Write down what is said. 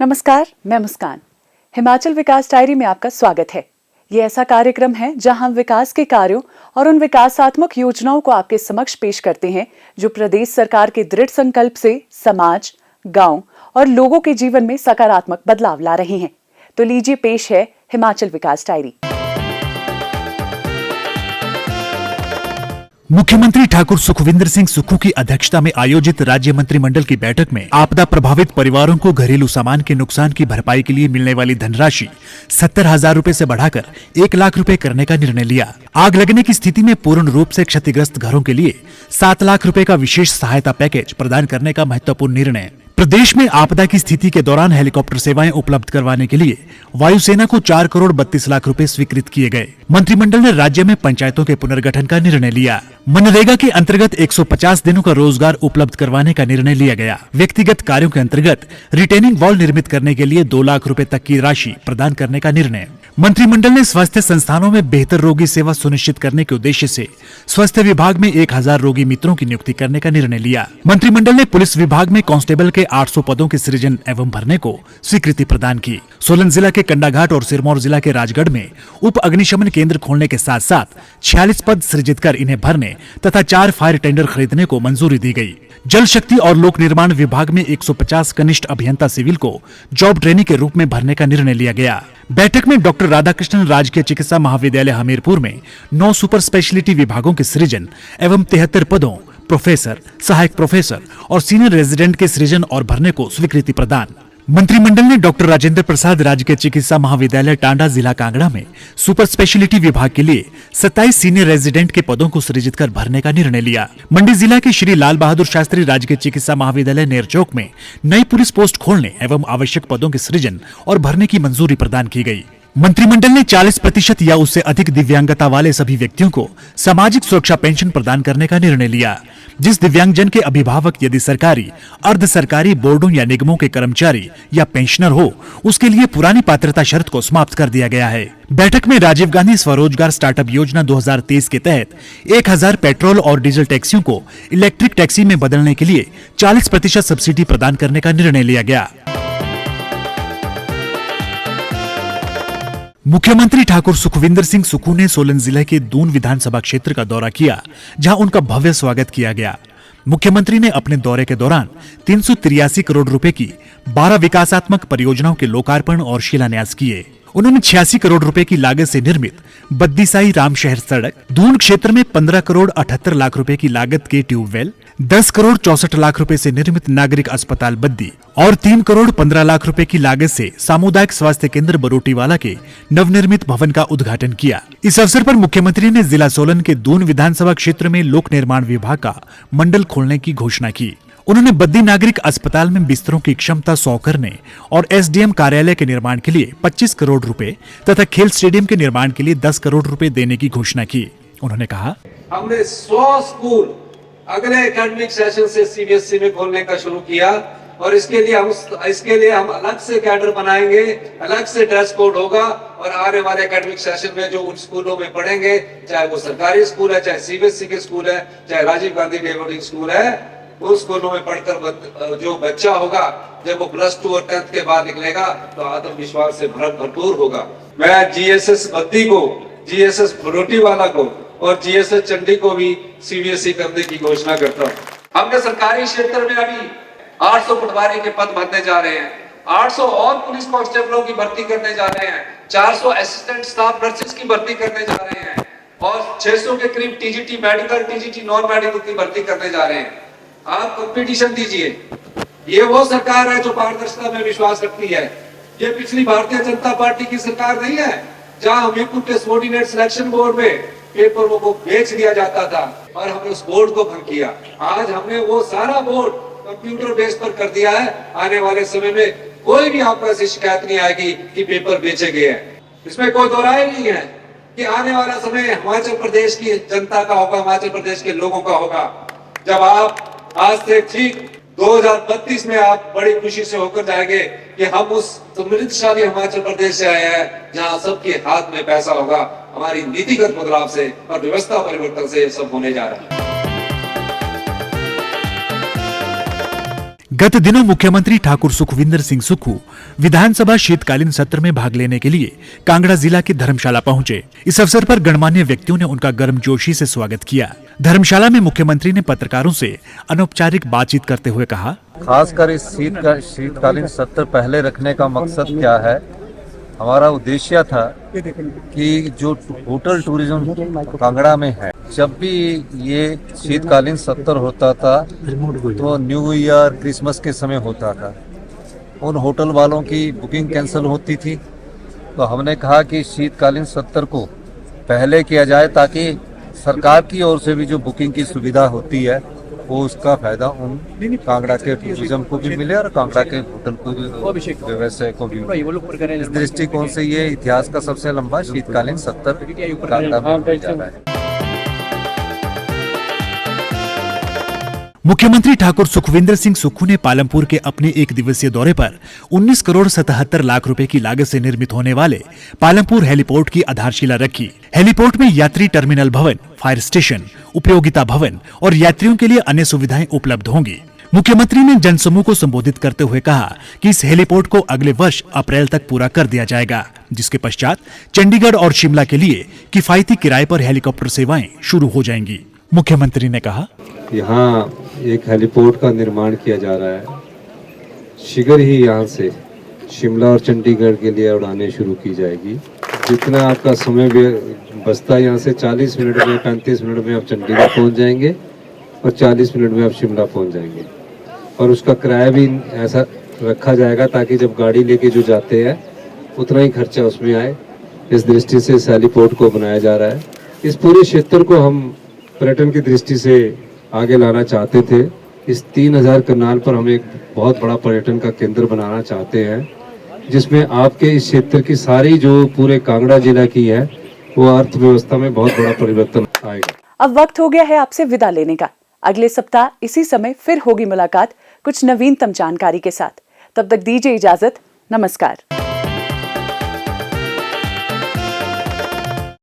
नमस्कार, मैं मुस्कान। हिमाचल विकास डायरी में आपका स्वागत है। ये ऐसा कार्यक्रम है जहां हम विकास के कार्यों और उन विकासात्मक योजनाओं को आपके समक्ष पेश करते हैं जो प्रदेश सरकार के दृढ़ संकल्प से समाज, गांव और लोगों के जीवन में सकारात्मक बदलाव ला रहे हैं। तो लीजिए पेश है हिमाचल विकास डायरी। मुख्यमंत्री ठाकुर सुखविंदर सिंह सुक्खू की अध्यक्षता में आयोजित राज्य मंत्रिमंडल की बैठक में आपदा प्रभावित परिवारों को घरेलू सामान के नुकसान की भरपाई के लिए मिलने वाली धनराशि 70,000 रूपए से बढ़ाकर 1 लाख रूपए करने का निर्णय लिया। आग लगने की स्थिति में पूर्ण रूप से क्षतिग्रस्त घरों के लिए 7 लाख रूपए का विशेष सहायता पैकेज प्रदान करने का महत्वपूर्ण निर्णय। प्रदेश में आपदा की स्थिति के दौरान हेलीकॉप्टर सेवाएं उपलब्ध करवाने के लिए वायुसेना को 4 करोड़ 32 लाख रुपए स्वीकृत किए गए। मंत्रिमंडल ने राज्य में पंचायतों के पुनर्गठन का निर्णय लिया। मनरेगा के अंतर्गत 150 दिनों का रोजगार उपलब्ध करवाने का निर्णय लिया गया। व्यक्तिगत कार्यों के अंतर्गत रिटेनिंग वॉल निर्मित करने के लिए 2 लाख रुपए तक की राशि प्रदान करने का निर्णय। मंत्रिमंडल ने स्वास्थ्य संस्थानों में बेहतर रोगी सेवा सुनिश्चित करने के उद्देश्य से स्वास्थ्य विभाग में 1000 रोगी मित्रों की नियुक्ति करने का निर्णय लिया। मंत्रिमंडल ने पुलिस विभाग में कांस्टेबल के 800 पदों के सृजन एवं भरने को स्वीकृति प्रदान की। सोलन जिला के कंडाघाट और सिरमौर जिला के राजगढ़ में उप अग्निशमन केंद्र खोलने के साथ साथ 46 पद सृजित कर इन्हें भरने तथा 4 फायर टेंडर खरीदने को मंजूरी दी गई। जल शक्ति और लोक निर्माण विभाग में 150 कनिष्ठ अभियंता सिविल को जॉब ट्रेनी के रूप में भरने का निर्णय लिया गया। बैठक में डॉक्टर राधाकृष्णन राजकीय चिकित्सा महाविद्यालय हमीरपुर में 9 सुपर स्पेशलिटी विभागों के सृजन एवं 73 पदों प्रोफेसर, सहायक प्रोफेसर और सीनियर रेजिडेंट के सृजन और भरने को स्वीकृति प्रदान। मंत्रिमंडल ने डॉक्टर राजेंद्र प्रसाद राजकीय चिकित्सा महाविद्यालय टांडा जिला कांगड़ा में सुपर स्पेशलिटी विभाग के लिए 27 सीनियर रेजिडेंट के पदों को सृजित कर भरने का निर्णय लिया। मंडी जिला के श्री लाल बहादुर शास्त्री राजकीय चिकित्सा महाविद्यालय नेरचौक में नई पुलिस पोस्ट खोलने एवं आवश्यक पदों के सृजन और भरने की मंजूरी प्रदान की गई। मंत्रिमंडल ने 40% या उससे अधिक दिव्यांगता वाले सभी व्यक्तियों को सामाजिक सुरक्षा पेंशन प्रदान करने का निर्णय लिया। जिस दिव्यांगजन के अभिभावक यदि सरकारी, अर्ध सरकारी बोर्डों या निगमों के कर्मचारी या पेंशनर हो, उसके लिए पुरानी पात्रता शर्त को समाप्त कर दिया गया है। बैठक में राजीव गांधी स्वरोजगार स्टार्टअप योजना 2023 के तहत 1000 पेट्रोल और डीजल टैक्सियों को इलेक्ट्रिक टैक्सी में बदलने के लिए 40% सब्सिडी प्रदान करने का निर्णय लिया गया। मुख्यमंत्री ठाकुर सुखविंदर सिंह सुक्खू ने सोलन जिले के दून विधानसभा क्षेत्र का दौरा किया, जहां उनका भव्य स्वागत किया गया। मुख्यमंत्री ने अपने दौरे के दौरान 383 करोड़ रुपए की 12 विकासात्मक परियोजनाओं के लोकार्पण और शिलान्यास किए। उन्होंने 86 करोड़ रुपए की लागत से निर्मित बद्दीसाई राम शहर सड़क, दून क्षेत्र में 15 करोड़ 78 लाख रुपए की लागत के ट्यूबवेल, 10 करोड़ 64 लाख रुपए से निर्मित नागरिक अस्पताल बद्दी और 3 करोड़ 15 लाख रुपए की लागत से सामुदायिक स्वास्थ्य केंद्र बरोटीवाला के नवनिर्मित भवन का उद्घाटन किया। इस अवसर पर मुख्यमंत्री ने जिला सोलन के दून विधानसभा क्षेत्र में लोक निर्माण विभाग का मंडल खोलने की घोषणा की। उन्होंने बद्दी नागरिक अस्पताल में बिस्तरों की क्षमता 100 करने और एसडीएम कार्यालय के निर्माण के लिए 25 करोड़ रुपए तथा खेल स्टेडियम के निर्माण के लिए 10 करोड़ रुपए देने की घोषणा की। उन्होंने कहा, हमने 100 स्कूल अगले एकेडमिक सेशन से सीबीएसई में खोलने का शुरू किया और इसके लिए हम अलग से कैडर बनाएंगे, अलग से ड्रेस कोड होगा और आने वाले एकेडमिक सेशन में जो उन स्कूलों में पढ़ेंगे, चाहे वो सरकारी स्कूल है, चाहे सीबीएसई के स्कूल है, चाहे राजीव गांधी बोर्डिंग स्कूल है, उस स्कूलों में पढ़कर जो बच्चा होगा जब वो +2 और 10th के बाद निकलेगा तो आत्मविश्वास से भरपूर होगा। मैं जीएसएस बद्दी को, जीएसएस बरोटीवाला को और जीएसएस चंडी को भी सीबीएसई करने की घोषणा करता हूँ। हमने सरकारी क्षेत्र में अभी 800 पटवारी के पद भरने जा रहे हैं, 800 और पुलिस कांस्टेबलों की भर्ती करने जा रहे हैं, 400 असिस्टेंट स्टाफ नर्सेस की भर्ती करने जा रहे हैं और 600 के करीब TGT medical, TGT non medical की भर्ती करने जा रहे हैं। आप कंपटीशन दीजिए। ये वो सरकार है जो पारदर्शिता में विश्वास रखती है। ये पिछली भारतीय जनता पार्टी की सरकार नहीं है जहां हमीरपुर के सबऑर्डिनेट सिलेक्शन बोर्ड में पेपरों को बेच दिया जाता था और हमने उस बोर्ड को भंग किया। आज हमने वो सारा बोर्ड कंप्यूटर बेस पर कर दिया है। आने वाले समय में कोई भी आपको ऐसी शिकायत नहीं आएगी कि पेपर बेचे गए हैं। इसमें कोई दो राय नहीं है कि आने वाला समय हिमाचल प्रदेश की जनता का होगा, हिमाचल प्रदेश के लोगों का होगा। जब आप आज से ठीक 2032 में आप बड़ी खुशी से होकर जाएंगे कि हम उस समृद्धशाली हिमाचल प्रदेश से आए हैं जहां सबके हाथ में पैसा होगा। हमारी नीतिगत बदलाव से और व्यवस्था परिवर्तन से ये सब होने जा रहा है। गत दिनों मुख्यमंत्री ठाकुर सुखविंदर सिंह सुक्खू विधानसभा शीतकालीन सत्र में भाग लेने के लिए कांगड़ा जिला के धर्मशाला पहुंचे। इस अवसर पर गणमान्य व्यक्तियों ने उनका गर्मजोशी से स्वागत किया। धर्मशाला में मुख्यमंत्री ने पत्रकारों से अनौपचारिक बातचीत करते हुए कहा, खासकर इस शीतकालीन सत्र पहले रखने का मकसद क्या है। हमारा उद्देश्य था कि जो होटल टूरिज्म कांगड़ा में है, जब भी ये शीतकालीन सत्र होता था तो न्यू ईयर क्रिसमस के समय होता था, उन होटल वालों की बुकिंग कैंसिल होती थी। तो हमने कहा कि शीतकालीन सत्र को पहले किया जाए ताकि सरकार की ओर से भी जो बुकिंग की सुविधा होती है वो उसका फायदा उन कांगड़ा के टूरिज्म को भी मिले और कांगड़ा के होटल को भी, व्यवसाय को भी मिले। इस दृष्टिकोण से ये इतिहास का सबसे लंबा शीतकालीन सत्र कांगड़ा में होने जा रहा है। मुख्यमंत्री ठाकुर सुखविंदर सिंह सुक्खू ने पालमपुर के अपने एक दिवसीय दौरे पर 19 करोड़ 77 लाख रुपए की लागत से निर्मित होने वाले पालमपुर हेलीपोर्ट की आधारशिला रखी। हेलीपोर्ट में यात्री टर्मिनल भवन, फायर स्टेशन, उपयोगिता भवन और यात्रियों के लिए अन्य सुविधाएं उपलब्ध होंगी। मुख्यमंत्री ने जनसमूह को संबोधित करते हुए कहा कि इस हेलीपोर्ट को अगले वर्ष अप्रैल तक पूरा कर दिया जाएगा, जिसके पश्चात चंडीगढ़ और शिमला के लिए किफायती किराए पर हेलीकॉप्टर सेवाएं शुरू हो जाएंगी। मुख्यमंत्री ने कहा, यहाँ एक हेलीपोर्ट का निर्माण किया जा रहा है। शीघ्र ही यहाँ से शिमला और चंडीगढ़ के लिए उड़ानें शुरू की जाएगी। जितना आपका समय बचता है, यहाँ से 40 मिनट में 35 मिनट में आप चंडीगढ़ पहुँच जाएंगे और 40 मिनट में आप शिमला पहुँच जाएंगे। और उसका किराया भी ऐसा रखा जाएगा ताकि जब गाड़ी लेके जो जाते हैं उतना ही खर्चा उसमें आए। इस दृष्टि से इस हेलीपोर्ट को बनाया जा रहा है। इस पूरे क्षेत्र को हम पर्यटन की दृष्टि से आगे लाना चाहते थे। इस 3000 कनाल पर हम एक बहुत बड़ा पर्यटन का केंद्र बनाना चाहते हैं, जिसमें आपके इस क्षेत्र की सारी जो पूरे कांगड़ा जिला की है वो अर्थव्यवस्था में बहुत बड़ा परिवर्तन आएगा। अब वक्त हो गया है आपसे विदा लेने का। अगले सप्ताह इसी समय फिर होगी मुलाकात कुछ नवीनतम जानकारी के साथ। तब तक दीजिए इजाजत। नमस्कार।